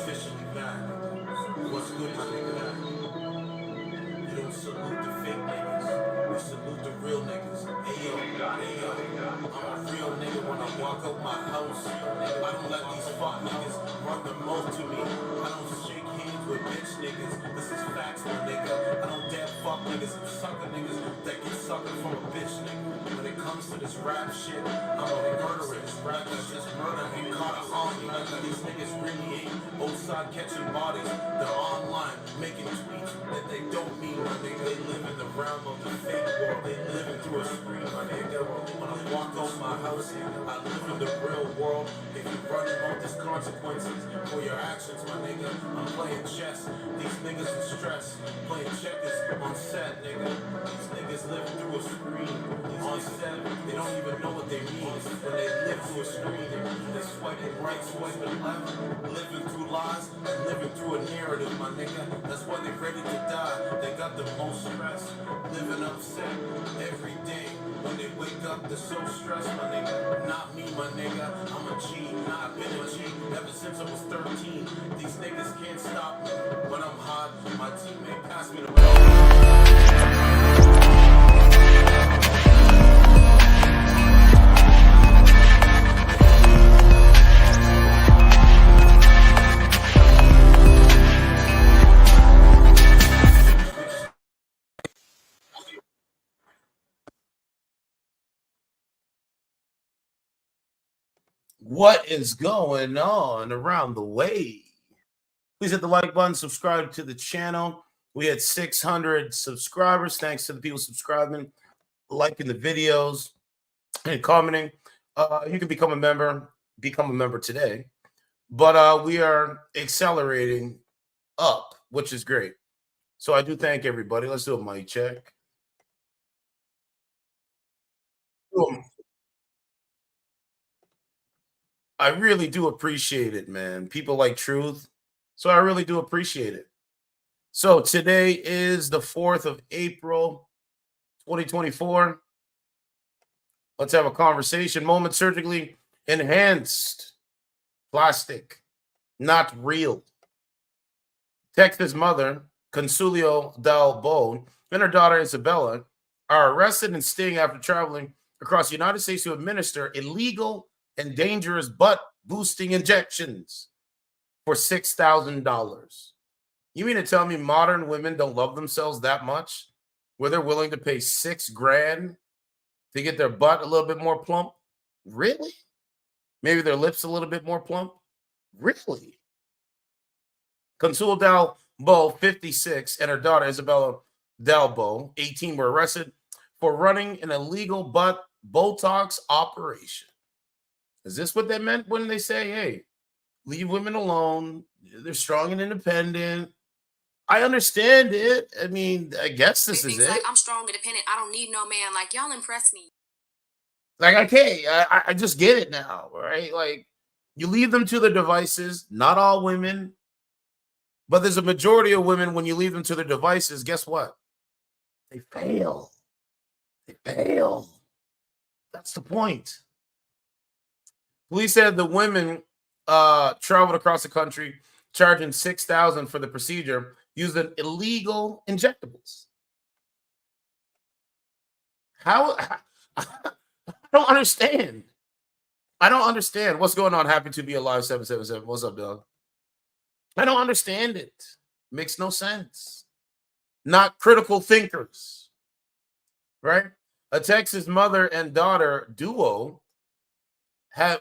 officially back. What's good, my nigga? You don't salute the fake niggas. We salute the real niggas. Ayo, ayo. I'm a real nigga when I walk out my house. I don't let these fuck niggas run the mouth to me. I don't shake hands with bitch niggas. This is facts, my nigga. I don't dare fuck niggas and sucker niggas that get suckered from a bitch nigga. When it comes to this rap shit, I'm a murderous. Rap is just murder and caught a army. These niggas really ain't outside catching bodies. They're online making tweets that they don't mean, my nigga. They live in the realm of the fake world. They living through a screen, my nigga. When I walk out my house, I live in the real world. If you run out, there's consequences for your actions, my nigga. I'm playing chess. These niggas in stress. Playing checkers on set, nigga. These niggas living through a screen. On set, they don't even know what they mean. When they live through a screen, they're swiping right, swiping left. Living through lies and living through a narrative, my nigga. That's why they're ready to die. They got the most stress. Living upset every day. When they wake up, they're so stressed, my nigga. Not me, my nigga. I'm a G. I've been a G ever since I was 13. These niggas can't stop me. When I'm hot, my teammate passed me the ball. What is going on around the way? Please hit the like button, subscribe to the channel. We had 600 subscribers. Thanks to the people subscribing, liking the videos, and commenting. You can become a member today. But we are accelerating up, which is great. So I do thank everybody. Let's do a mic check. I really do appreciate it, man. People like truth. So I really do appreciate it. So today is the 4th of April, 2024. Let's have a conversation. Moment surgically enhanced plastic, not real. Texas mother, Consuelo Dal Bo, and her daughter, Isabella, are arrested and staying after traveling across the United States to administer illegal and dangerous butt boosting injections for $6,000. You mean to tell me modern women don't love themselves that much where they're willing to pay $6,000 to get their butt a little bit more plump? Really? Maybe their lips a little bit more plump? Really? Consuelo Dal Bo, 56, and her daughter, Isabella Dal Bo, 18, were arrested for running an illegal butt Botox operation. Is this what they meant when they say, hey, leave women alone? They're strong and independent. I understand it. I mean, I guess this is it. Like, I'm strong, independent. I don't need no man. Like, y'all impress me. Like, okay, I just get it now, right? Like, you leave them to their devices. Not all women, but there's a majority of women, when you leave them to their devices, guess what? They fail. They fail. That's the point. Police said the women traveled across the country charging $6,000 for the procedure using illegal injectables. How? I don't understand. I don't understand. What's going on? Happy to be alive, 777. What's up, dog? I don't understand it. Makes no sense. Not critical thinkers, right? A Texas mother and daughter duo have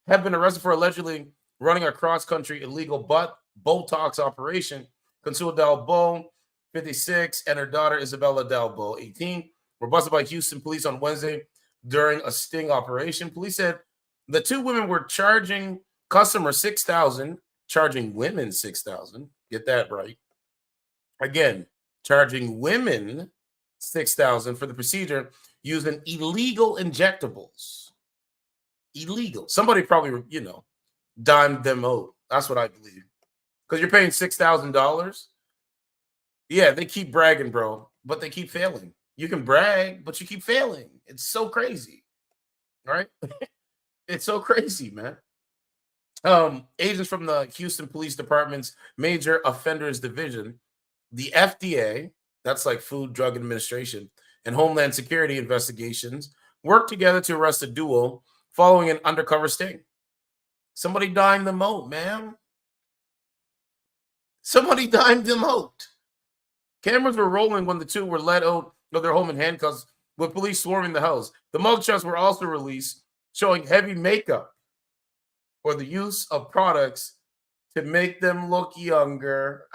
been arrested for allegedly running a cross-country illegal butt Botox operation. Consuelo Dal Bo, 56, and her daughter Isabella Dal Bo, 18, were busted by Houston police on Wednesday during a sting operation. Police said the two women were charging customers $6,000, charging women $6,000. Get that right. Again, charging women $6,000 for the procedure using illegal injectables. Illegal. Somebody probably, dimed them out. That's what I believe. Because you're paying $6,000. Yeah, they keep bragging, bro, but they keep failing. You can brag, but you keep failing. It's so crazy, right? It's so crazy, man. Agents from the Houston Police Department's Major Offenders Division, the FDA, that's like Food Drug Administration, and Homeland Security investigations worked together to arrest a duo following an undercover sting. Somebody dimed them out, man. Somebody dimed them out. Cameras were rolling when the two were led out of their home in handcuffs with police swarming the house. The mugshots were also released, showing heavy makeup or the use of products to make them look younger.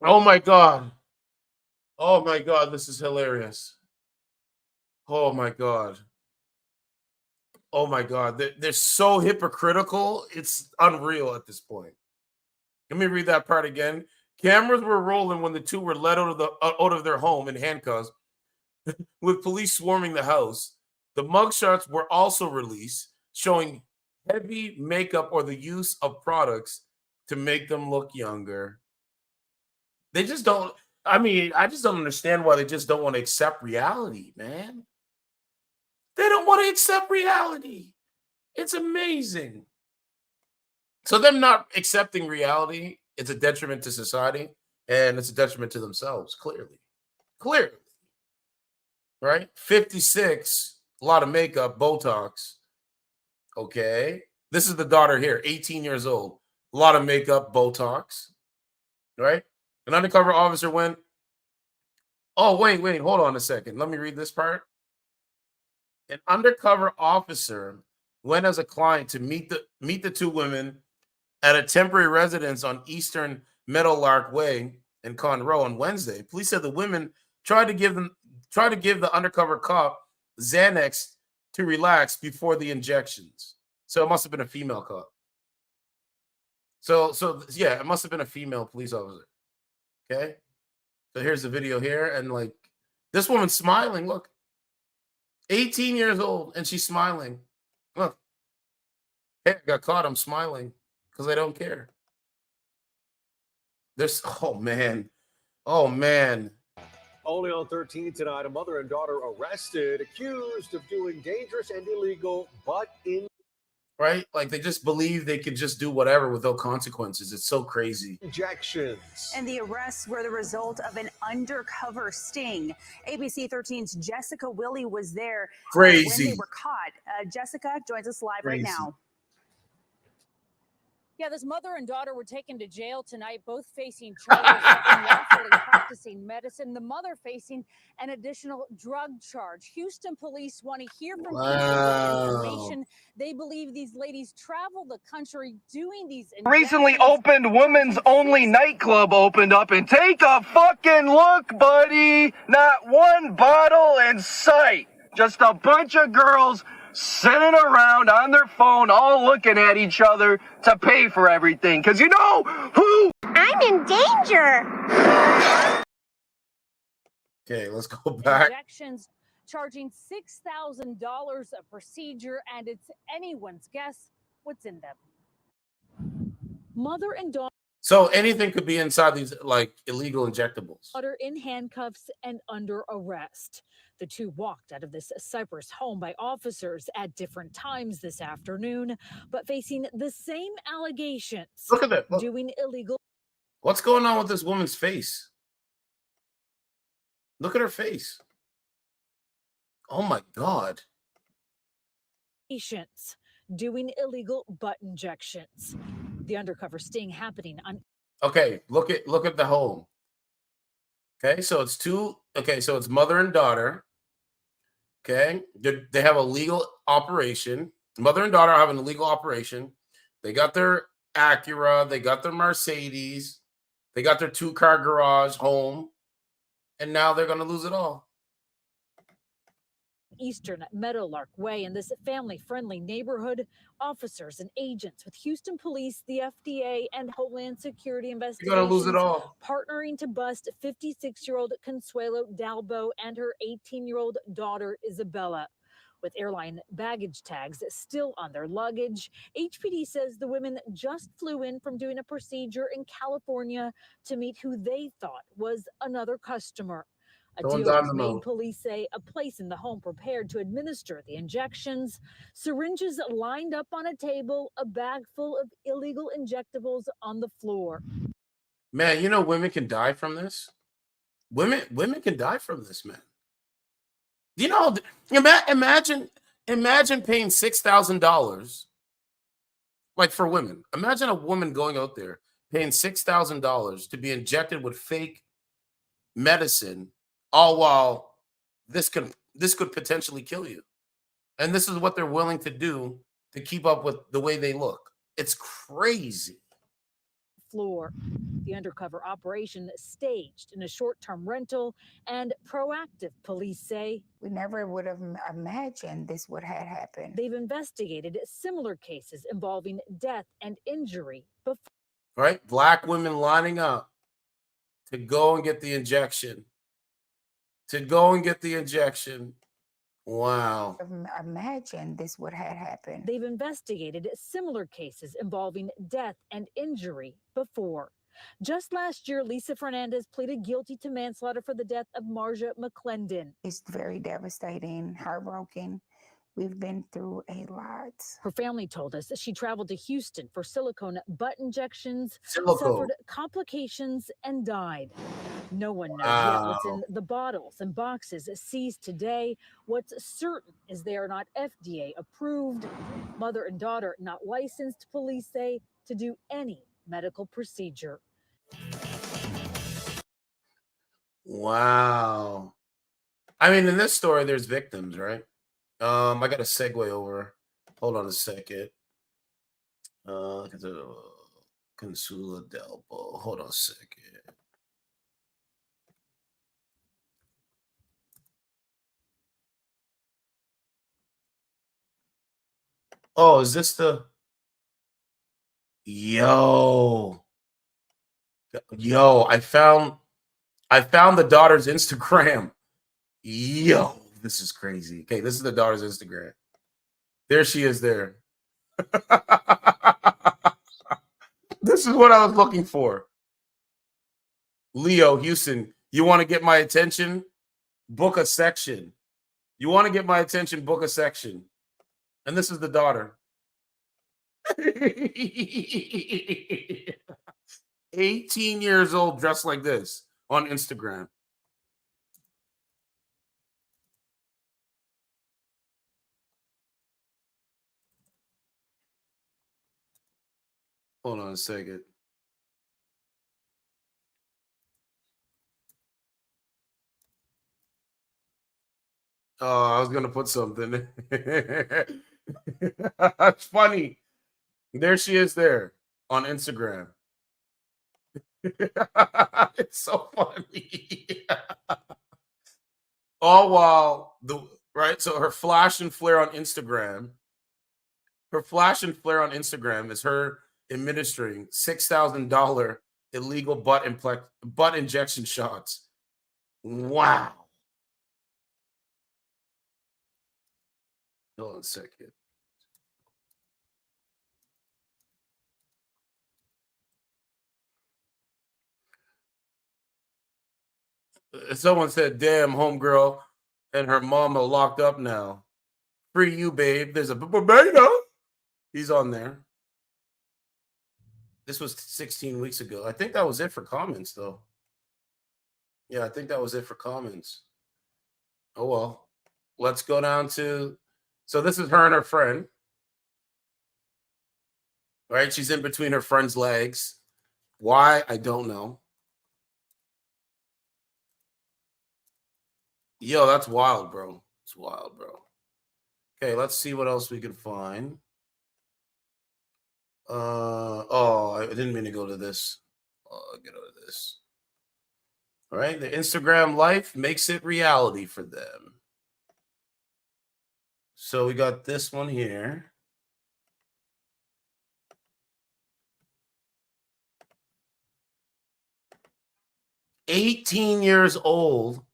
Oh my God. Oh my God, this is hilarious. Oh my God. Oh my God. They're so hypocritical. It's unreal at this point. Let me read that part again. Cameras were rolling when the two were led out of their home in handcuffs with police swarming the house. The mugshots were also released, showing heavy makeup or the use of products to make them look younger. They just don't. I mean, I just don't understand why they just don't want to accept reality, man. They don't want to accept reality. It's amazing. So them not accepting reality, it's a detriment to society and it's a detriment to themselves, clearly. Clearly. Right? 56, a lot of makeup, Botox. Okay. This is the daughter here, 18 years old. A lot of makeup, Botox. Right? An undercover officer went, oh, wait, hold on a second. Let me read this part. An undercover officer went as a client to meet the two women at a temporary residence on Eastern Meadowlark Way in Conroe on Wednesday. Police said the women tried to give the undercover cop Xanax to relax before the injections. So it must have been a female cop. So yeah, it must have been a female police officer. Okay. So here's the video here, and like this woman's smiling. Look, 18 years old, and she's smiling. Look, hey, I got caught. I'm smiling because I don't care. There's oh man. Only on 13 tonight, a mother and daughter arrested, accused of doing dangerous and illegal, but right? Like they just believe they could just do whatever without consequences. It's so crazy. Injections. And the arrests were the result of an undercover sting. ABC 13's Jessica Willie was there Crazy. when they were caught. Jessica joins us live right now. Yeah, this mother and daughter were taken to jail tonight, both facing charges of unlawfully practicing medicine. The mother facing an additional drug charge. Houston police want to hear from people with information. They believe these ladies travel the country doing these. Recently opened women's only nightclub opened up, and take a fucking look, buddy. Not one bottle in sight. Just a bunch of girls sitting around on their phone, all looking at each other to pay for everything. Because you know who? I'm in danger. Okay, let's go back. Injections charging $6,000 a procedure, and it's anyone's guess what's in them. Mother and daughter. So anything could be inside these like illegal injectables. In handcuffs and under arrest. The two walked out of this Cypress home by officers at different times this afternoon, but facing the same allegations. Look at that. Look. Doing illegal. What's going on with this woman's face? Look at her face. Oh my God. Patients doing illegal butt injections. The undercover sting happening on. Okay, look at the home. Okay, so it's so it's mother and daughter. Okay, they have a legal operation. Mother and daughter have an illegal operation. They got their Acura, they got their Mercedes, they got their 2-car garage home, and now they're going to lose it all. Eastern Meadowlark Way in this family-friendly neighborhood. Officers and agents with Houston Police, the FDA, and Homeland Security investigations You're gonna lose it all. Partnering to bust 56-year-old Consuelo Dal Bo and her 18-year-old daughter Isabella. With airline baggage tags still on their luggage, HPD says the women just flew in from doing a procedure in California to meet who they thought was another customer. A Going deal down was the made, mode. police say, a place in the home prepared to administer the injections. Syringes lined up on a table, a bag full of illegal injectables on the floor. Man, you know women can die from this. Women can die from this, man. You know, imagine paying $6,000 like for women. Imagine a woman going out there paying $6,000 to be injected with fake medicine, all while this could potentially kill you. And this is what they're willing to do to keep up with the way they look. It's crazy. Floor. The undercover operation staged in a short-term rental and proactive, police say. We never would have imagined this would have happened. They've investigated similar cases involving death and injury before. Right? Black women lining up to go and get the injection. Wow. Imagine this would have happened. They've investigated similar cases involving death and injury before. Just last year, Lisa Fernandez pleaded guilty to manslaughter for the death of Marja McClendon. It's very devastating, heartbroken. We've been through a lot. Her family told us that she traveled to Houston for silicone butt injections, Silicone. suffered complications, and died. No one knows yet what's in the bottles and boxes seized today. What's certain is they are not FDA approved. Mother and daughter not licensed, police say, to do any medical procedure. Wow. I mean, in this story, there's victims, right? I got a segue over. Hold on a second. Consuelo Dal Bo. Hold on a second. Oh, is this the? Yo, I found the daughter's Instagram. Yo, this is crazy. Okay, this is the daughter's Instagram. There she is there. This is what I was looking for. Leo, Houston, you want to get my attention? Book a section. You want to get my attention? Book a section. And this is the daughter. 18 years old, dressed like this on Instagram. Hold on a second. Oh, I was gonna put something. That's funny. There she is there on Instagram. It's so funny. All while so her flash and flare on Instagram. Her flash and flare on Instagram is her administering $6,000 illegal butt injection shots. Wow. Hold on a second. Someone said, damn, homegirl and her mama locked up now. Free you, babe. There's a beta. He's on there. This was 16 weeks ago. I think that was it for comments, though. Yeah, I think that was it for comments. Oh, well. Let's go down to... So this is her and her friend. Right? She's in between her friend's legs. Why? I don't know. Yo, that's wild, bro. It's wild, bro. Okay, let's see what else we can find. I didn't mean to go to this. Get out of this. All right, the Instagram life makes it reality for them. So we got this one here. "18 years old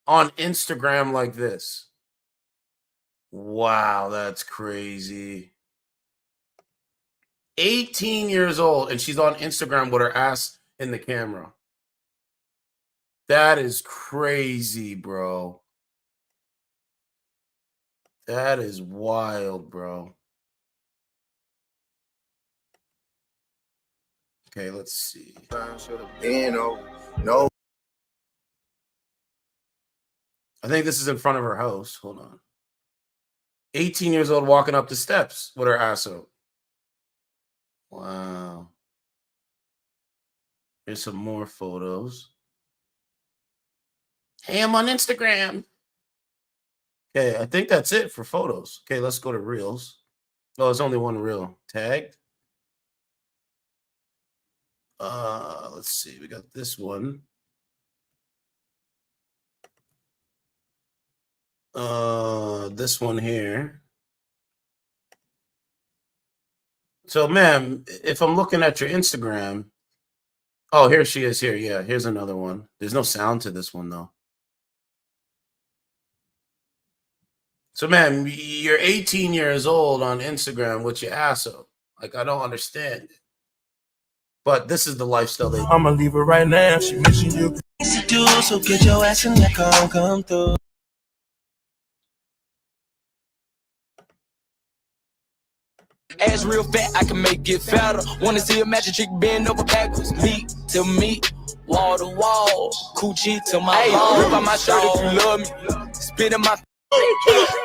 on Instagram like this." Wow, that's crazy. 18 years old, and she's on Instagram with her ass in the camera. That is crazy, bro. That is wild, bro. Okay, let's see. No. I think this is in front of her house. Hold on. 18 years old walking up the steps with her ass out. Wow. Here's some more photos. Hey, I'm on Instagram. Okay, I think that's it for photos. Okay, let's go to reels. Oh, there's only one reel. Tagged. Let's see. We got this one. This one here. So, ma'am, if I'm looking at your Instagram, oh, here she is here. Yeah, here's another one. There's no sound to this one, though. So, ma'am, you're 18 years old on Instagram with your ass up. Like, I don't understand it. But this is the lifestyle they. I'ma leave her right now. She missing you. So get your ass in that car, come through. Ass real fat, I can make it fatter. Wanna see a magic chick bend over backwards. Meat to meat, wall to wall, coochie to my ball. Rip out my shirt if you love me. Spit in my.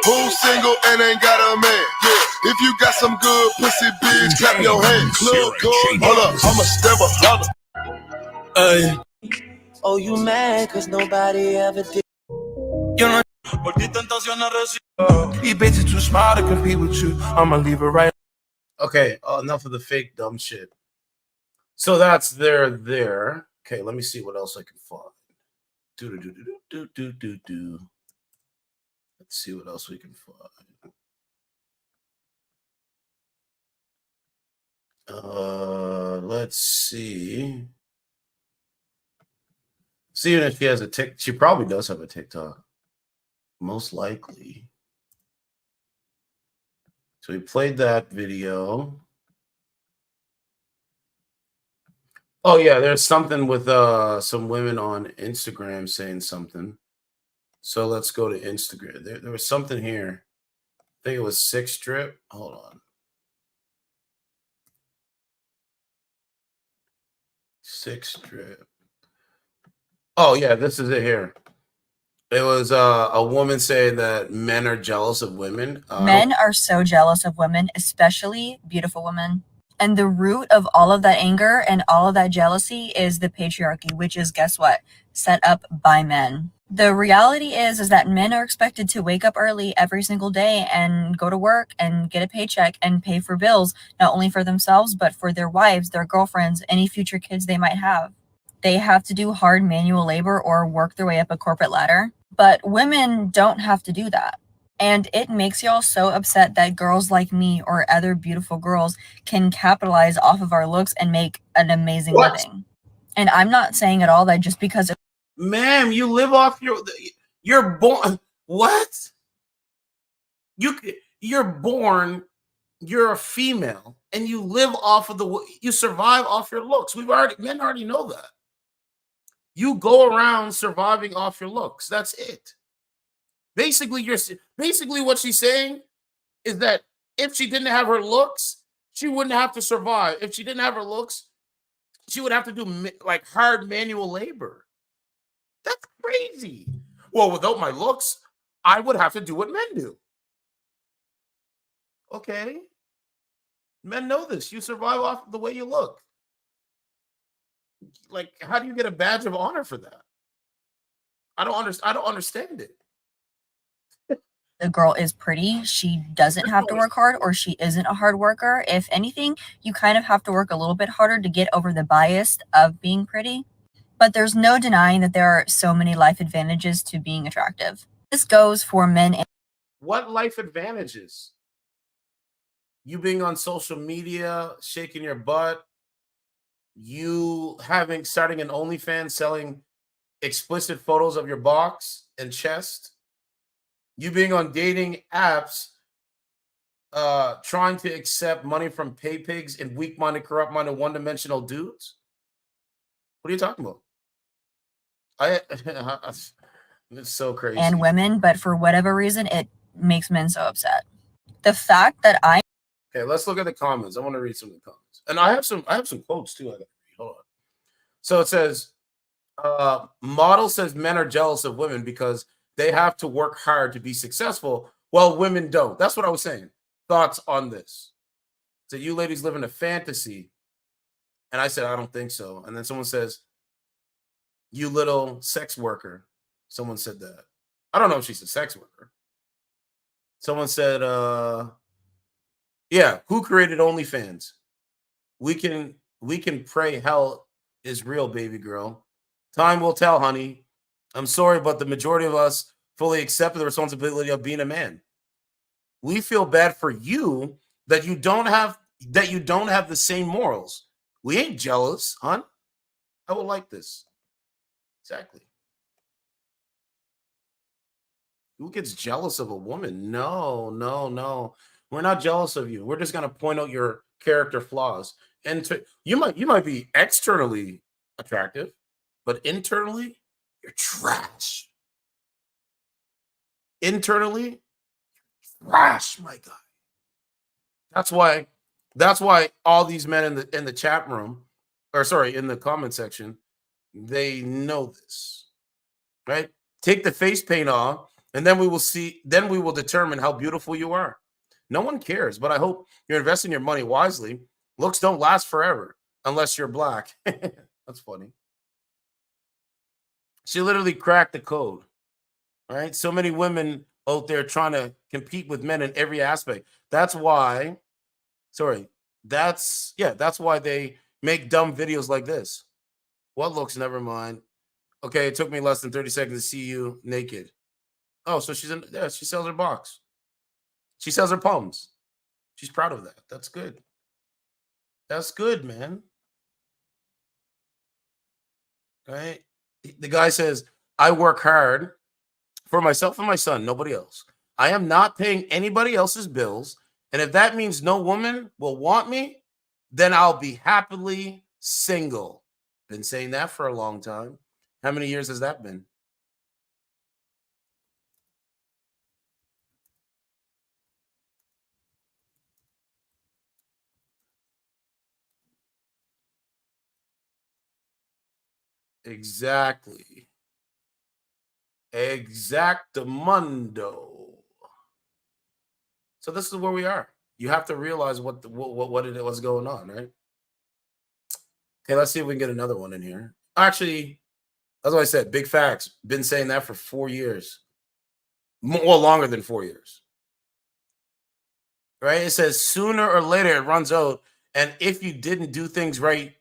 Who's single and ain't got a man? Yeah. If you got some good pussy, bitch, clap your hands. Look good. Hold up, I'm a stepper. Holla. Oh, you mad cause nobody ever did. You know, these bitches too smart to compete with you. I'ma leave her right. Okay, enough of the fake dumb shit. So that's there. Okay, let me see what else I can find. Do. Let's see what else we can find. Let's see. Seeing if she has a TikTok. She probably does have a TikTok. Most likely. So we played that video. Oh, yeah, there's something with some women on Instagram saying something. So let's go to Instagram. There was something here. I think it was 6 strip. Hold on. 6 strip. Oh, yeah, this is it here. It was a woman saying that men are jealous of women. Men are so jealous of women, especially beautiful women. And the root of all of that anger and all of that jealousy is the patriarchy, which is, guess what? Set up by men. The reality is that men are expected to wake up early every single day and go to work and get a paycheck and pay for bills, not only for themselves, but for their wives, their girlfriends, any future kids they might have. They have to do hard manual labor or work their way up a corporate ladder. But women don't have to do that. And it makes y'all so upset that girls like me or other beautiful girls can capitalize off of our looks and make an amazing living. And I'm not saying at all that just because ma'am, you live off you're born. What? You're born, you're a female, and you live off of you survive off your looks. Men already know that. You go around surviving off your looks. That's it. Basically what she's saying is that if she didn't have her looks, she wouldn't have to survive. If she didn't have her looks, she would have to do like hard manual labor. That's crazy. Well, without my looks, I would have to do what men do. Okay. Men know this. You survive off of the way you look. Like, how do you get a badge of honor for that? I don't understand it. the girl is pretty, she doesn't have to work hard, or she isn't a hard worker. If anything, you kind of have to work a little bit harder to get over the bias of being pretty. But there's no denying that there are so many life advantages to being attractive. This goes for men and what life advantages? You being on social media, shaking your butt, you starting an OnlyFans, selling explicit photos of your box and chest, you being on dating apps, trying to accept money from pay pigs and weak-minded, corrupt-minded, one-dimensional dudes. What are you talking about? It's so crazy. And women, but for whatever reason, it makes men so upset. The fact that I Okay, let's look at the comments. I want to read some of the comments. And I have some quotes too. I gotta read. Hold on. So it says, model says men are jealous of women because they have to work hard to be successful while women don't. That's what I was saying. Thoughts on this? So you ladies live in a fantasy. And I said, I don't think so. And then someone says, you little sex worker. Someone said that. I don't know if she's a sex worker. Someone said, yeah, who created OnlyFans? We can pray hell is real, baby girl. Time will tell, honey. I'm sorry, but the majority of us fully accept the responsibility of being a man. We feel bad for you that you don't have the same morals. We ain't jealous, hon. I will like this. Exactly. Who gets jealous of a woman? No, no, no. We're not jealous of you. We're just gonna point out your character flaws. And you might be externally attractive, but internally, you're trash. Internally, trash, my guy. That's why all these men in the chat room, or sorry, in the comment section, they know this, right? Take the face paint off, and then we will determine how beautiful you are. No one cares, but I hope you're investing your money wisely. Looks don't last forever unless you're black. That's funny. She literally cracked the code, right? So many women out there trying to compete with men in every aspect. That's why they make dumb videos like this. What looks? Never mind. Okay, it took me less than 30 seconds to see you naked. Oh, so she sells her box. She sells her palms. She's proud of that. That's good. That's good, man. Right? The guy says, I work hard for myself and my son, nobody else. I am not paying anybody else's bills. And if that means no woman will want me, then I'll be happily single. Been saying that for a long time. How many years has that been? Exactly. Exactamundo. So this is where we are. You have to realize what's going on, right? Okay, let's see if we can get another one in here. Actually, that's what I said. Big facts. Been saying that for 4 years. More longer than 4 years. Right? It says sooner or later it runs out. And if you didn't do things right,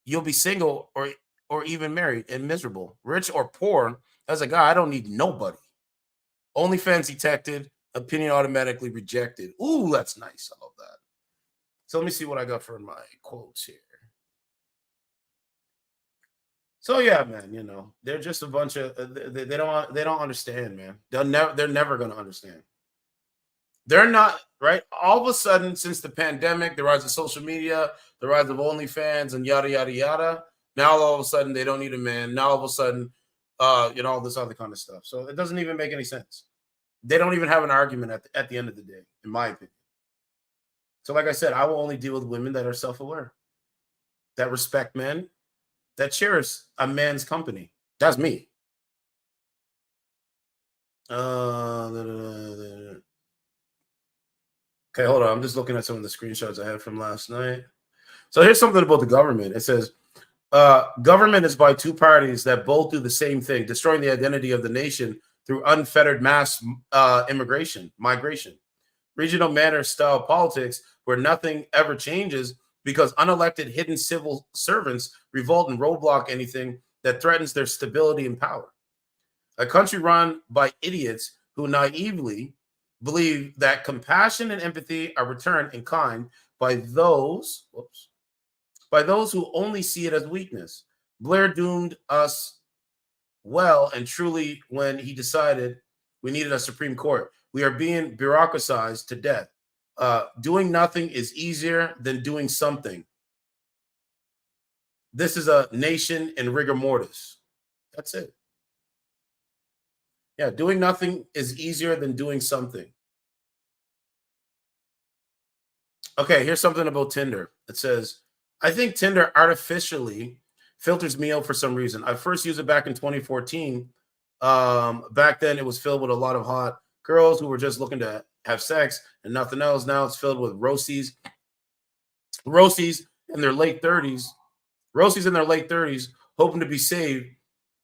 you'll be single or even married and miserable. Rich or poor, as a guy, I don't need nobody. OnlyFans detected, opinion automatically rejected. Ooh, that's nice. I love that. So let me see what I got for my quotes here. So yeah, man, you know, they're just a bunch of they don't understand, man. They're never going to understand. They're not, right? All of a sudden, since the pandemic, the rise of social media, the rise of OnlyFans, and yada yada yada. Now all of a sudden they don't need a man. Now all of a sudden, all this other kind of stuff. So it doesn't even make any sense. They don't even have an argument at the end of the day, in my opinion. So, like I said, I will only deal with women that are self-aware, that respect men, that cherish a man's company. That's me. Okay, hold on. I'm just looking at some of the screenshots I had from last night. So here's something about the government. It says, government is by two parties that both do the same thing, destroying the identity of the nation through unfettered mass migration. Regional manner style politics where nothing ever changes because unelected hidden civil servants revolt and roadblock anything that threatens their stability and power. A country run by idiots who naively believe that compassion and empathy are returned in kind by those who only see it as weakness. Blair doomed us well and truly when he decided we needed a Supreme Court. We are being bureaucratized to death. Doing nothing is easier than doing something. This is a nation in rigor mortis. That's it. Yeah, doing nothing is easier than doing something. Okay, here's something about Tinder. It says, I think Tinder artificially filters me out for some reason. I first used it back in 2014. Back then, it was filled with a lot of hot girls who were just looking to have sex and nothing else. Now it's filled with roasties in their late 30s, hoping to be saved,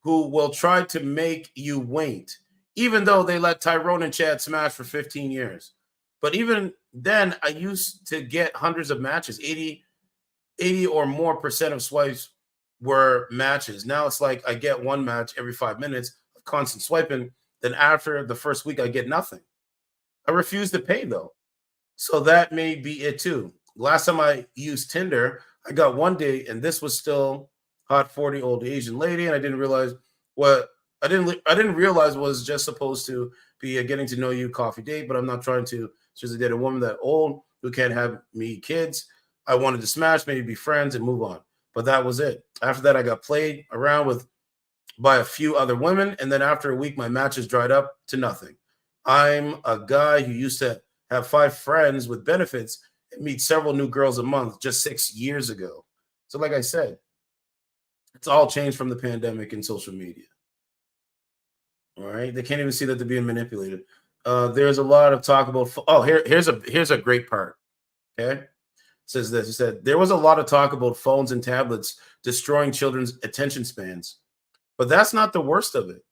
who will try to make you wait, even though they let Tyrone and Chad smash for 15 years. But even then, I used to get hundreds of matches, 80 or more % of swipes were matches. Now it's like I get one match every 5 minutes of constant swiping. Then after the first week, I get nothing. I refuse to pay, though. So that may be it, too. Last time I used Tinder, I got one date, and this was still hot 40 old Asian lady, and I didn't realize was just supposed to be a getting to know you coffee date, but I'm not trying to just date a woman that old who can't have me kids. I wanted to smash, maybe be friends and move on. But that was it. After that, I got played around by a few other women, and then after a week, my matches dried up to nothing. I'm a guy who used to have 5 friends with benefits and meet several new girls a month just 6 years ago. So like I said, it's all changed from the pandemic and social media. All right. They can't even see that they're being manipulated. There's a lot of talk about. Here's a great part. Okay. It says this. It said there was a lot of talk about phones and tablets destroying children's attention spans, but that's not the worst of it.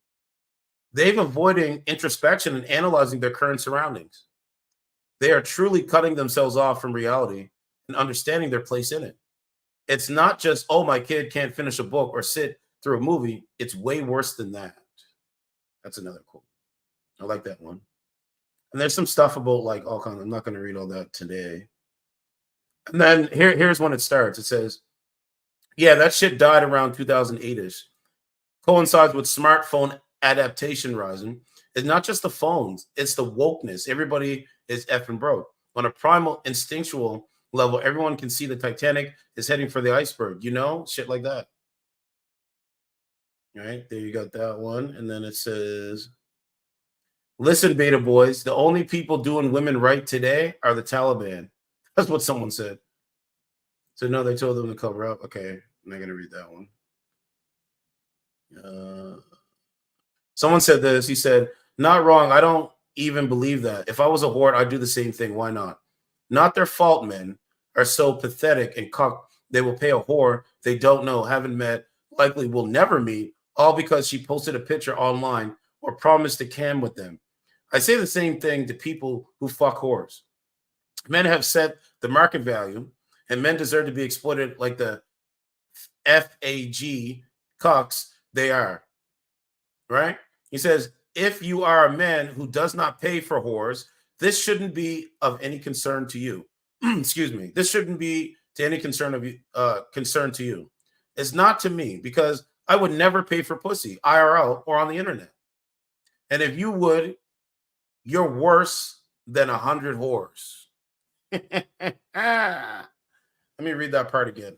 They've avoiding introspection and analyzing their current surroundings. They are truly cutting themselves off from reality and understanding their place in it. It's not just, oh, my kid can't finish a book or sit through a movie. It's way worse than that. That's another quote. I like that one. And there's some stuff about like all kinds. I'm not going to read all that today. And then here's when it starts. It says, yeah, that shit died around 2008-ish. Coincides with smartphone adaptation rising. It's not just the phones. It's the wokeness. Everybody is effing broke. On a primal, instinctual level, everyone can see the Titanic is heading for the iceberg. You know? Shit like that. All right, there you got that one. And then it says, listen, beta boys, the only people doing women right today are the Taliban. That's what someone said. So no, they told them to cover up. Okay, I'm not going to read that one. Someone said this. He said, not wrong. I don't even believe that. If I was a whore, I'd do the same thing. Why not? Not their fault, men are so pathetic and cock. They will pay a whore they don't know, haven't met, likely will never meet, all because she posted a picture online or promised to cam with them. I say the same thing to people who fuck whores. Men have set the market value, and men deserve to be exploited like the FAG cucks they are. Right? He says, if you are a man who does not pay for whores, this shouldn't be of any concern to you. Excuse me. This shouldn't be to any concern to you. It's not to me, because I would never pay for pussy, IRL or on the internet. And if you would, you're worse than 100 whores. Let me read that part again.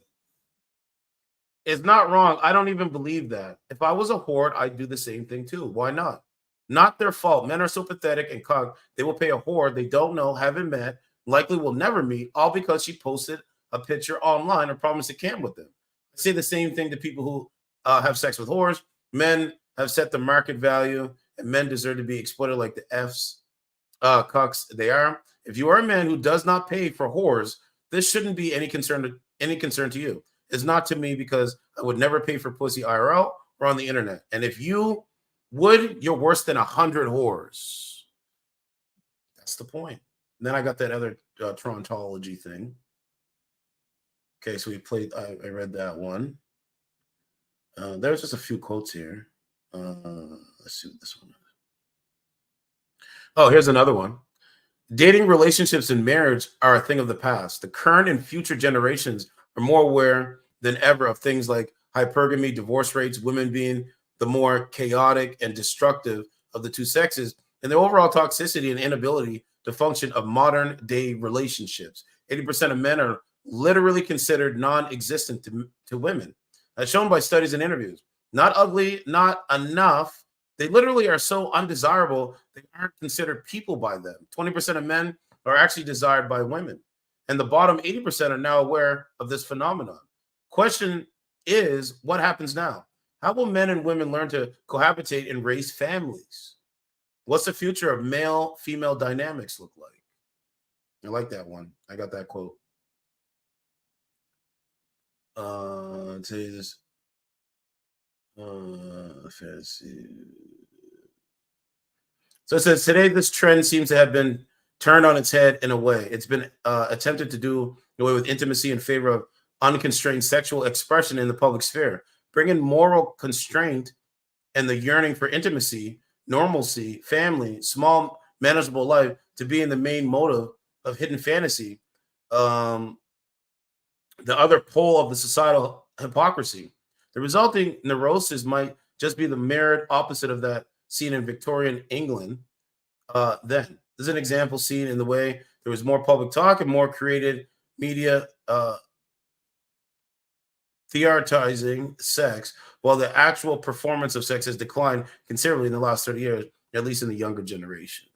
It's not wrong. I don't even believe that. If I was a whore, I'd do the same thing too. Why not? Not their fault. Men are so pathetic and cock. They will pay a whore they don't know, haven't met, likely will never meet, all because she posted a picture online or promised to cam with them. I say the same thing to people who have sex with whores. Men have set the market value, and men deserve to be exploited like the cucks they are. If you are a man who does not pay for whores, this shouldn't be any concern to you. It's not to me, because I would never pay for pussy IRL or on the internet. And if you would, you're worse than 100 whores. That's the point. And then I got that other Trontology thing. Okay, so I read that one. There's just a few quotes here. Let's see what this one is. Oh, here's another one. Dating, relationships, and marriage are a thing of the past. The current and future generations are more aware than ever of things like hypergamy, divorce rates, women being the more chaotic and destructive of the two sexes, and the overall toxicity and inability to function of modern day relationships. 80% of men are literally considered non-existent to women, as shown by studies and interviews. Not ugly, not enough They literally are so undesirable, they aren't considered people by them. 20% of men are actually desired by women. And the bottom 80% are now aware of this phenomenon. Question is, what happens now? How will men and women learn to cohabitate and raise families? What's the future of male-female dynamics look like? I like that one. I got that quote. Tell you this. Fancy. So it says, today this trend seems to have been turned on its head in a way. It's been attempted to do away with intimacy in favor of unconstrained sexual expression in the public sphere, bringing moral constraint and the yearning for intimacy, normalcy, family, small, manageable life to be in the main motive of hidden fantasy, the other pole of the societal hypocrisy. The resulting neurosis might just be the mirrored opposite of that seen in Victorian England then. This is an example seen in the way there was more public talk and more created media theorizing sex, while the actual performance of sex has declined considerably in the last 30 years, at least in the younger generation.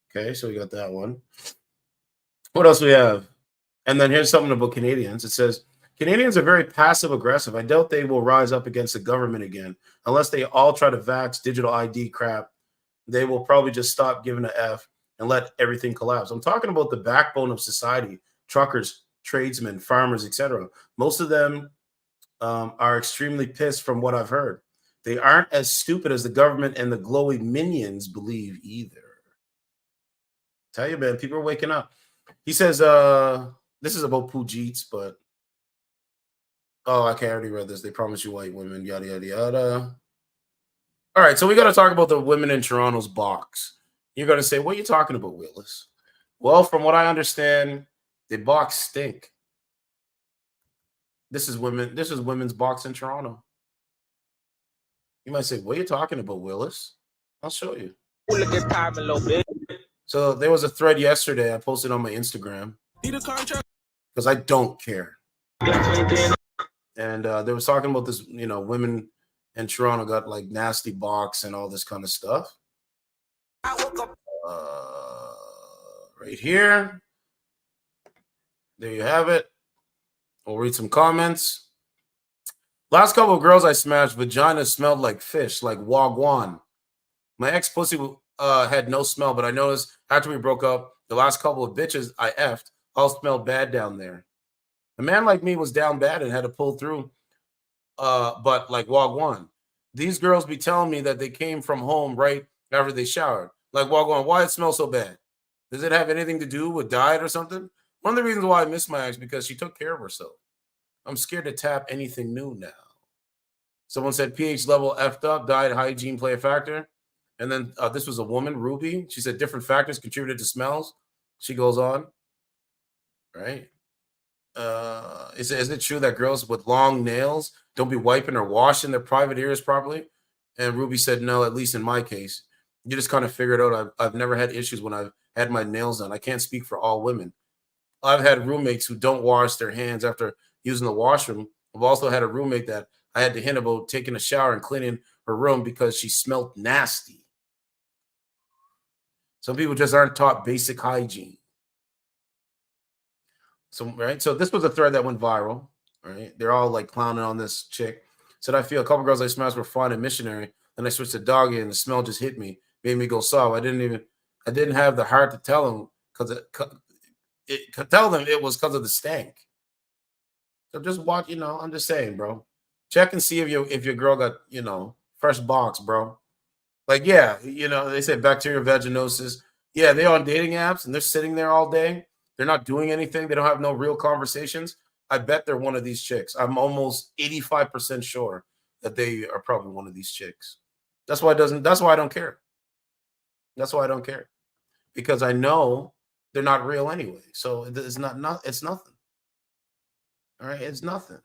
Okay, so we got that one. What else we have? And then here's something about Canadians. It says, Canadians are very passive aggressive. I doubt they will rise up against the government again. Unless they all try to vax digital ID crap, they will probably just stop giving a F and let everything collapse. I'm talking about the backbone of society, truckers, tradesmen, farmers, etc. Most of them are extremely pissed from what I've heard. They aren't as stupid as the government and the glowy minions believe either. Tell you, man, people are waking up. He says, this is about Pujeets, but oh, I already read this. They promise you white women, yada, yada, yada. All right, so we got to talk about the women in Toronto's box. You're going to say, what are you talking about, Willis? Well, from what I understand, the box stink. This is women's box in Toronto. You might say, what are you talking about, Willis? I'll show you. So there was a thread yesterday I posted on my Instagram because I don't care. And they was talking about this, women in Toronto got like nasty box and all this kind of stuff. Right here. There you have it. We'll read some comments. Last couple of girls I smashed, vagina smelled like fish, like wagwan. My ex-pussy had no smell, but I noticed after we broke up, the last couple of bitches I effed all smelled bad down there. A man like me was down bad and had to pull through, but like wagwan. These girls be telling me that they came from home right after they showered. Like wagwan, why it smells so bad? Does it have anything to do with diet or something? One of the reasons why I miss my ex because she took care of herself. I'm scared to tap anything new now. Someone said pH level effed up, diet, hygiene play a factor. And then this was a woman, Ruby. She said different factors contributed to smells. She goes on, right? Is it true that girls with long nails don't be wiping or washing their private areas properly? And Ruby said no, at least in my case. You just kind of figured out I've never had issues when I've had my nails done. I can't speak for all women. I've had roommates who don't wash their hands after using the washroom. I've also had a roommate that I had to hint about taking a shower and cleaning her room because she smelled nasty. Some people just aren't taught basic hygiene. So this was a thread that went viral. Right, they're all like clowning on this chick. Said I feel a couple girls I smashed were fine and missionary. Then I switched to doggy and the smell just hit me, made me go soft. I didn't have the heart to tell them tell them it was because of the stank. So just watch, I'm just saying, bro. Check and see if your girl got, fresh box, bro. Like, yeah, they say bacterial vaginosis. Yeah, they're on dating apps and they're sitting there all day. They're not doing anything. They don't have no real conversations. I bet they're one of these chicks. I'm almost 85% sure that they are probably one of these chicks. That's why I don't care. That's why I don't care. Because I know they're not real anyway. So it's it's nothing. All right, it's nothing.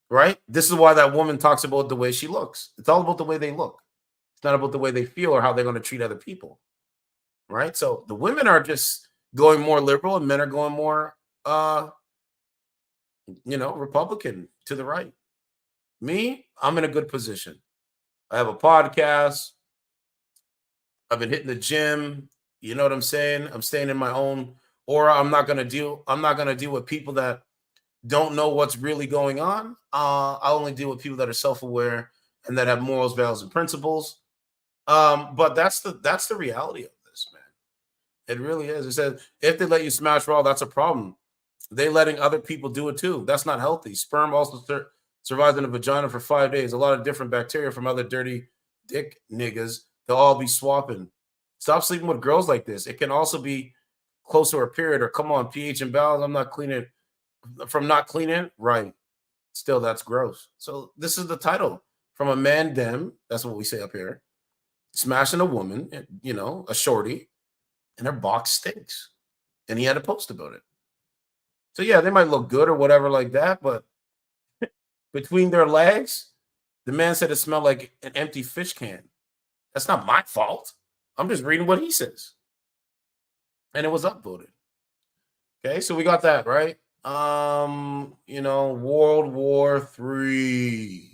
Right? This is why that woman talks about the way she looks. It's all about the way they look. It's not about the way they feel or how they're going to treat other people. Right? So the women are just going more liberal and men are going more Republican to the right. Me, I'm in a good position. I have a podcast. I've been hitting the gym. You know what I'm saying? I'm staying in my own aura. I'm not gonna deal with people that don't know what's really going on. I only deal with people that are self-aware and that have morals, values, and principles. But that's the reality of this, man. It really is. It says if they let you smash raw, that's a problem. They letting other people do it too. That's not healthy. Sperm also survives in a vagina for 5 days. A lot of different bacteria from other dirty dick niggas. They'll all be swapping. Stop sleeping with girls like this. It can also be close to a period or come on, pH imbalance. I'm not cleaning from not cleaning. Right. Still, that's gross. So this is the title. From a man dem, that's what we say up here, smashing a woman, you know, a shorty, and her box stinks. And he had a post about it. So yeah, they might look good or whatever like that, but between their legs, the man said it smelled like an empty fish can. That's not my fault. I'm just reading what he says. And it was upvoted. Okay, so we got that, right? You know, World War III.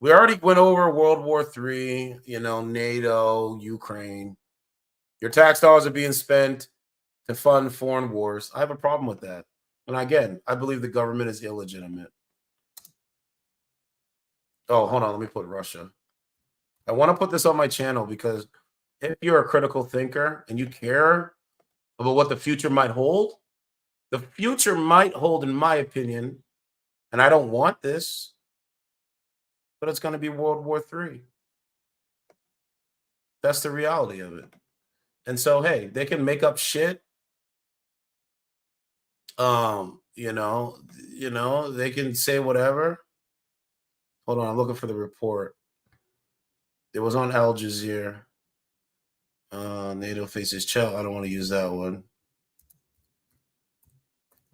We already went over World War III, you know, NATO, Ukraine. Your tax dollars are being spent to fund foreign wars. I have a problem with that. And again, I believe the government is illegitimate. Oh, hold on. Let me put Russia. I want to put this on my channel because if you're a critical thinker and you care about what the future might hold, the future might hold, in my opinion, and I don't want this, but it's going to be World War III. That's the reality of it. And so, hey, they can make up shit. You know, they can say whatever. Hold on, I'm looking for the report. It was on Al Jazeera. NATO faces Chell. I don't want to use that one.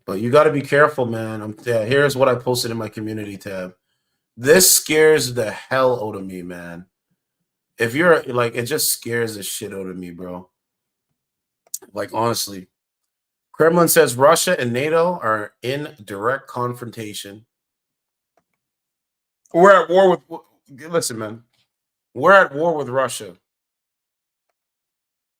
But you got to be careful, man. Here's what I posted in my community tab. This scares the hell out of me, man. If you're like, it just scares the shit out of me, bro. Like, honestly. Kremlin says Russia and NATO are in direct confrontation. We're at war with, listen, man. We're at war with Russia.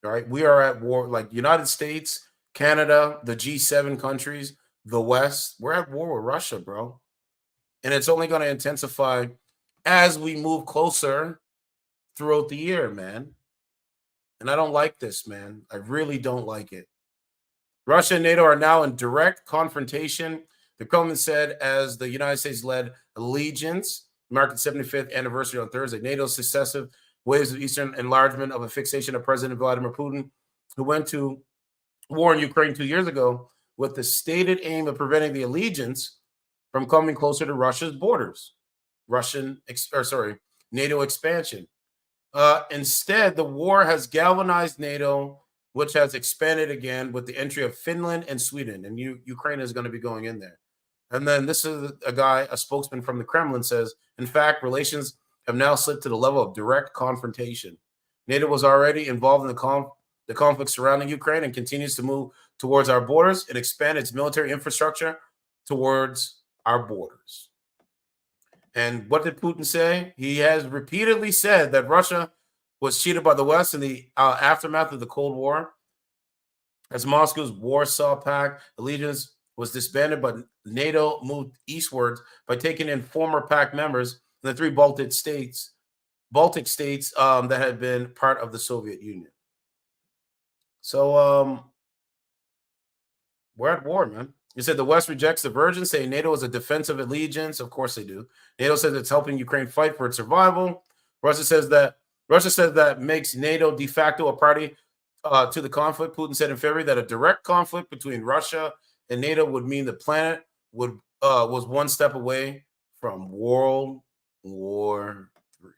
All right. We are at war, like United States, Canada, the G7 countries, the West. We're at war with Russia, bro. And it's only going to intensify as we move closer throughout the year, man. And I don't like this, man. I really don't like it. Russia and NATO are now in direct confrontation. The Kremlin said as the United States-led allegiance marked its 75th anniversary on Thursday. NATO's successive waves of eastern enlargement of a fixation of President Vladimir Putin, who went to war in Ukraine 2 years ago with the stated aim of preventing the allegiance from coming closer to Russia's borders. NATO expansion. Instead, the war has galvanized NATO, which has expanded again with the entry of Finland and Sweden, and Ukraine is going to be going in there. And then this is a spokesman from the Kremlin says, in fact, relations have now slipped to the level of direct confrontation. NATO was already involved in the conflict surrounding Ukraine and continues to move towards our borders and expand its military infrastructure towards our borders. And what did Putin say? He has repeatedly said that Russia was cheated by the West in the aftermath of the Cold War. As Moscow's Warsaw Pact allegiance was disbanded, but NATO moved eastwards by taking in former pact members in the three Baltic states that had been part of the Soviet Union. So we're at war, man. He said the West rejects the version, saying NATO is a defensive allegiance. Of course they do. NATO says it's helping Ukraine fight for its survival. Russia says that makes NATO de facto a party to the conflict. Putin said in February that a direct conflict between Russia and NATO would mean the planet was one step away from World War III.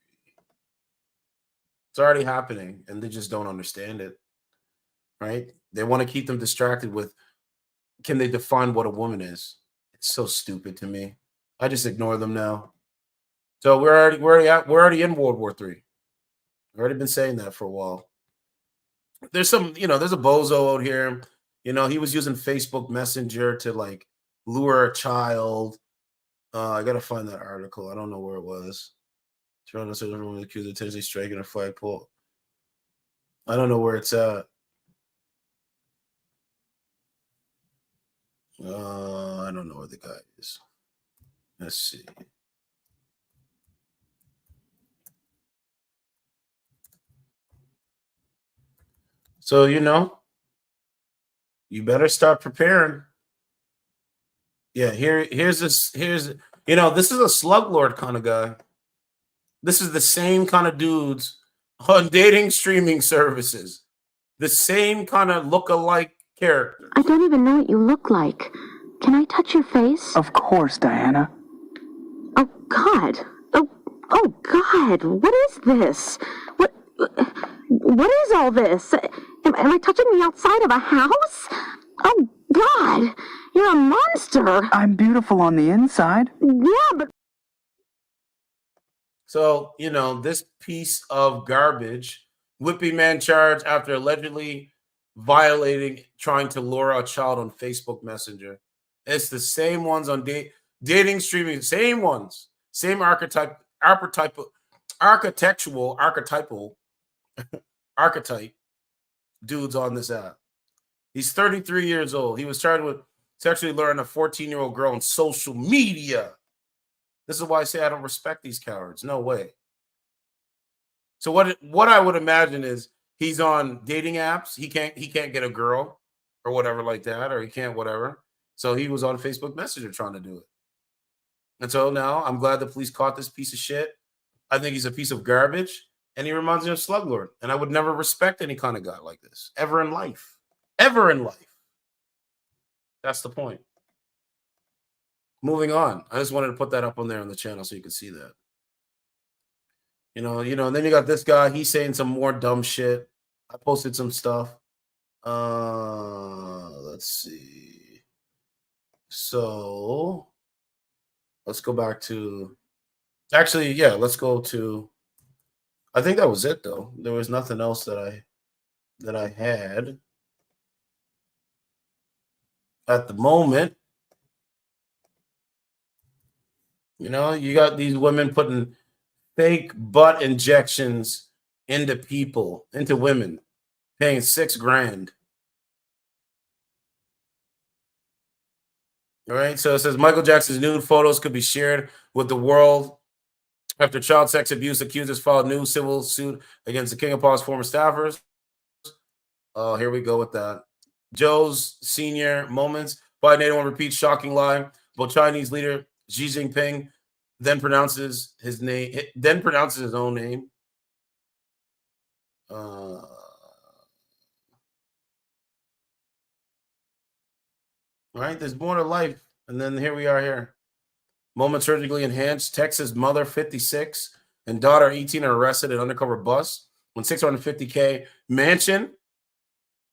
It's already happening, and they just don't understand it, right? They want to keep them distracted with, can they define what a woman is? It's so stupid to me. I just ignore them now. So we're already in World War III. I've already been saying that for a while. There's there's a bozo out here. He was using Facebook Messenger to like lure a child. I gotta find that article. I don't know where it was. Toronto says everyone was accused of intentionally striking a flagpole. I don't know where it's at. I don't know where the guy is. Let's see. So, you better start preparing. Yeah, here's this. This is a slug lord kind of guy. This is the same kind of dudes on dating streaming services. The same kind of look-alike character. I don't even know what you look like. Can I touch your face? Of course, Diana. Oh, God. Oh, God. What is this? What is all this? Am I touching the outside of a house? Oh, God. You're a monster. I'm beautiful on the inside. Yeah, but... So, this piece of garbage, whipping man charged after allegedly trying to lure a child on Facebook Messenger. It's the same ones on dating streaming, same ones, same archetype dudes on this app. He's 33 years old. He was charged with sexually luring a 14-year-old girl on social media. This is why I say I don't respect these cowards. No way. So what I would imagine is he's on dating apps. He can't get a girl or whatever like that, or he can't whatever. So he was on Facebook Messenger trying to do it. And so now I'm glad the police caught this piece of shit. I think he's a piece of garbage, and he reminds me of Sluglord. And I would never respect any kind of guy like this ever in life. Ever in life. That's the point. Moving on. I just wanted to put that up on there on the channel so you can see that. And then you got this guy. He's saying some more dumb shit. I posted some stuff. Let's see. So let's go back to let's go to I think that was it though. There was nothing else that I had at the moment. You got these women putting fake butt injections into women, paying $6,000. All right. So it says Michael Jackson's nude photos could be shared with the world after child sex abuse accusers filed new civil suit against the King of Pop's former staffers. Oh, here we go with that. Joe's senior moments. Biden 81 repeats shocking lie about Chinese leader Xi Jinping, then pronounces his own name. All right, there's more to life. And then here we are here. Moment surgically enhanced. Texas mother, 56, and daughter, 18, are arrested in undercover bus on $650K mansion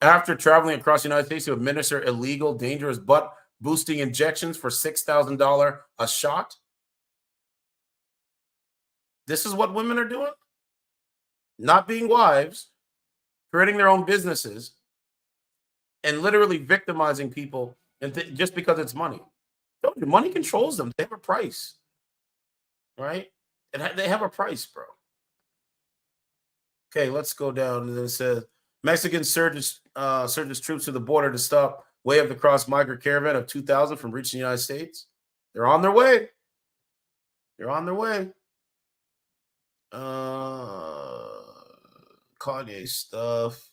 after traveling across the United States to administer illegal, dangerous butt-boosting injections for $6,000 a shot. This is what women are doing? Not being wives, creating their own businesses, and literally victimizing people just because it's money. Money controls them. They have a price, right? And they have a price, bro. Okay, let's go down. And it says Mexican surges troops to the border to stop way of the cross migrant caravan of 2,000 from reaching the United States. They're on their way. Kanye stuff.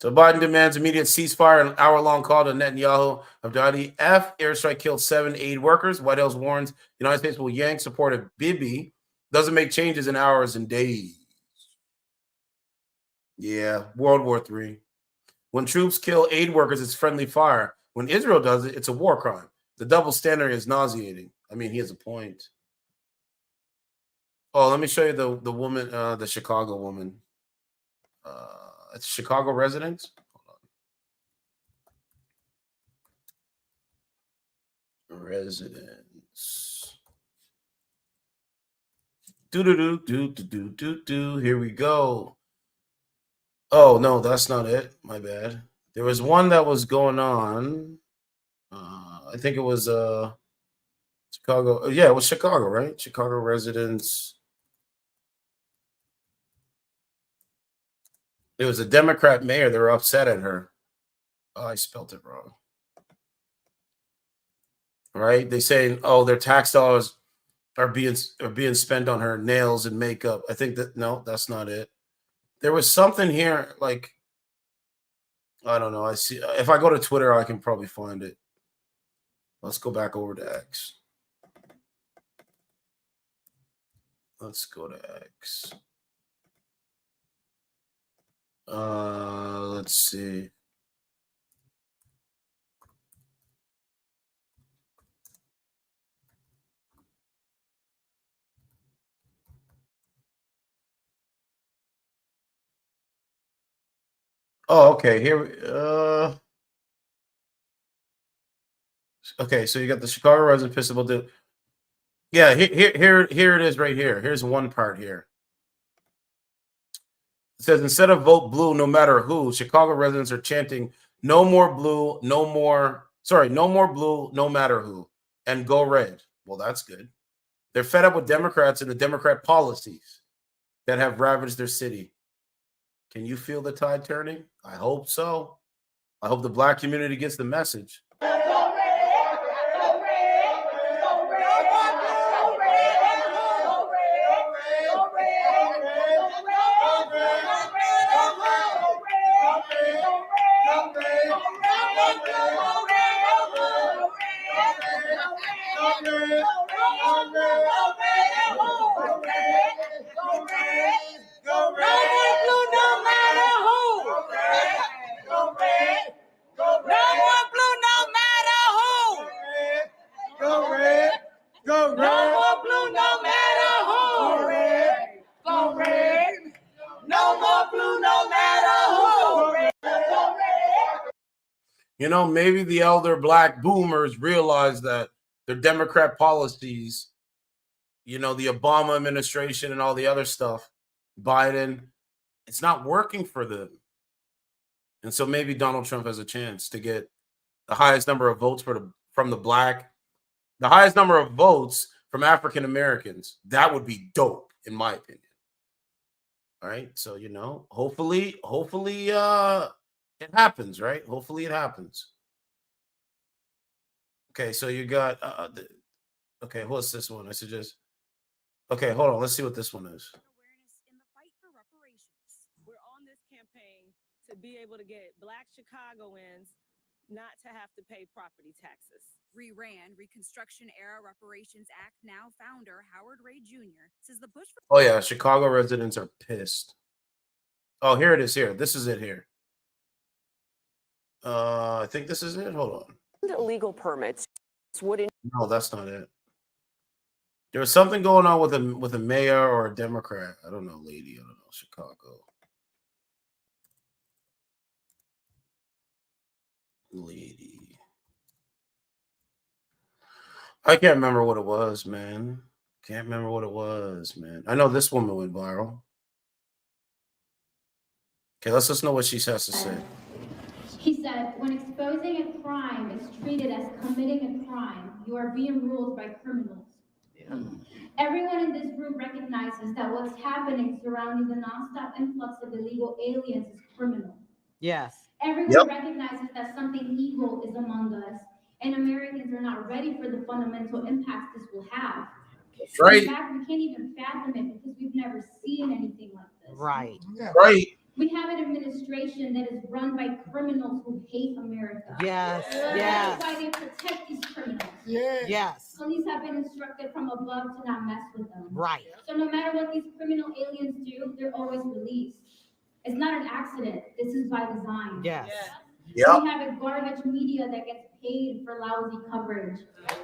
So Biden demands immediate ceasefire and hour-long call to Netanyahu of the IDF. Airstrike killed 7 aid workers. White House warns the United States will yank support if Bibi doesn't make changes in hours and days. Yeah, World War III. When troops kill aid workers, it's friendly fire. When Israel does it, it's a war crime. The double standard is nauseating. I mean, he has a point. Oh, let me show you the woman, the Chicago woman. It's Chicago resident. Hold on. Residents. Here we go. Oh, no, that's not it. My bad. There was one that was going on. I think it was Chicago. Yeah, it was Chicago, right? Chicago residents. It was a Democrat mayor. They were upset at her. Oh, I spelled it wrong. Right? They saying, oh, their tax dollars are being spent on her nails and makeup. I think that no, that's not it. There was something here, like I don't know. I see if I go to Twitter, I can probably find it. Let's go back over to X. Let's go to X. Let's see. Oh, okay. Here. Okay, so you got the Chicago resident pistol. Yeah, here it is right here. Here's one part here. It says instead of vote blue, no matter who, Chicago residents are chanting no more blue, no more blue, no matter who, and go red. Well, that's good. They're fed up with Democrats and the Democrat policies that have ravaged their city. Can you feel the tide turning? I hope so. I hope the black community gets the message. You know, maybe the elder black boomers realize that their Democrat policies, you know, the Obama administration and all the other stuff, Biden, it's not working for them. And so maybe Donald Trump has a chance to get the highest number of votes from the highest number of votes from African Americans. That would be dope, in my opinion. All right. So, you know, hopefully, it happens, right? Hopefully it happens. Okay, so you got okay, what's this one? I suggest. Okay, hold on. Let's see what this one is. We're on this campaign to be able to get Black Chicagoans not to have to pay property taxes. Re-ran Reconstruction Era Reparations Act now founder Howard Ray Jr. says the push for. Oh yeah, Chicago residents are pissed. Oh, here it is. Here, this is it. Here. I think this is it. Hold on. Illegal permits would. No, that's not it. There was something going on with a mayor or a Democrat. I don't know, lady. I don't know. Chicago. Lady. I can't remember what it was, man. Can't remember what it was, man. I know this woman went viral. Okay, let's just know what she has to say. He said, when exposing a crime is treated as committing a crime, you are being ruled by criminals. Yeah. Everyone in this group recognizes that what's happening surrounding the nonstop influx of illegal aliens is criminal. Yes. Everyone recognizes that something evil is among us, and Americans are not ready for the fundamental impacts this will have. That's right. In fact, we can't even fathom it because we've never seen anything like this. Right. Right. We have an administration that is run by criminals who hate America. Yes. That's Yes. why they protect these criminals. Yes. Police have been instructed from above to not mess with them. Right. So no matter what these criminal aliens do, they're always released. It's not an accident. This is by design. Yes. Yep. We have a garbage media that gets paid for lousy coverage.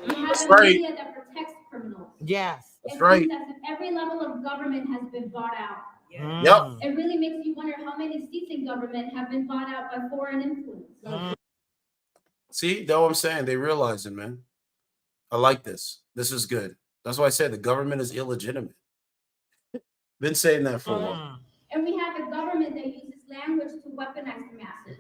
We have That's a right. media that protects criminals. Yes. That's It right. seems as if every level of government has been bought out. Yep. It really makes you wonder how many seats in government have been bought out by foreign influence. See, that's what I'm saying. They realize it, man. I like this. This is good. That's why I said the government is illegitimate. Been saying that for a while. And we have a government that uses language to weaponize the masses.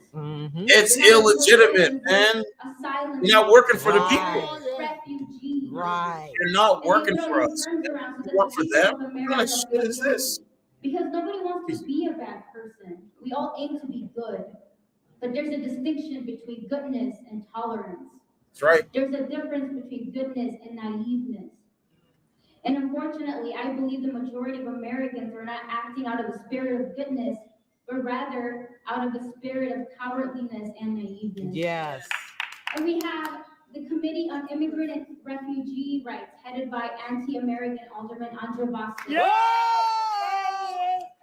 It's illegitimate, man. Asylum. You're not working for the people. Refugees. Right. You're not And they working put all for these us. terms around so You that work the for people them? of What America kind of feel shit is this? guilty. Because nobody wants to be a bad person. We all aim to be good. But there's a distinction between goodness and tolerance. That's right. There's a difference between goodness and naiveness. And unfortunately, I believe the majority of Americans are not acting out of the spirit of goodness, but rather out of the spirit of cowardliness and naiveness. Yes. And we have the Committee on Immigrant and Refugee Rights, headed by anti-American Alderman Andrew Vasquez.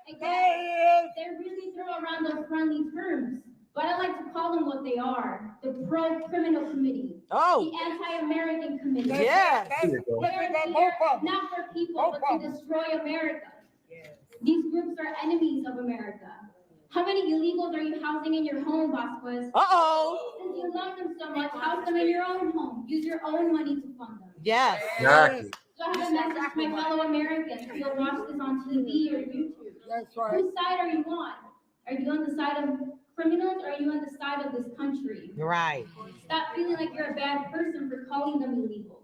Again, they really throw around those friendly terms, but I like to call them what they are: the pro-criminal committee, the anti-American committee. Yes. They're here not for people, but to destroy America. These groups are enemies of America. How many illegals are you housing in your home, Vasquez? Since you love them so much, house them in your own home. Use your own money to fund them. Yes. Exactly. So I have a message to my fellow Americans who will watch this on TV or YouTube. That's right. Whose side are you on? Are you on the side of criminals or are you on the side of this country? Right. Stop feeling like you're a bad person for calling them illegals.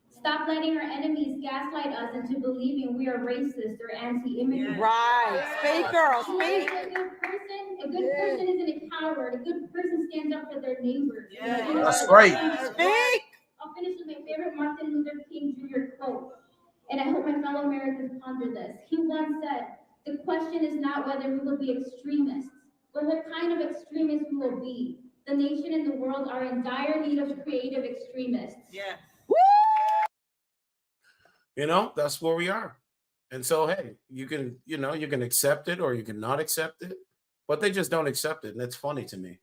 Stop letting our enemies gaslight us into believing we are racist or anti-immigrant. Right. Speak, girl, You wanna be speak. a good person isn't a coward. A good person stands up for their neighbors. That's right. Speak. I'll finish with my favorite Martin Luther King Jr. quote, and I hope my fellow Americans ponder this. He once said, "The question is not whether we will be extremists, but what kind of extremists we will be. The nation and the world are in dire need of creative extremists." Yeah. You know, that's where we are. And so, hey, you can, you can accept it or you can not accept it, but they just don't accept it. And it's funny to me.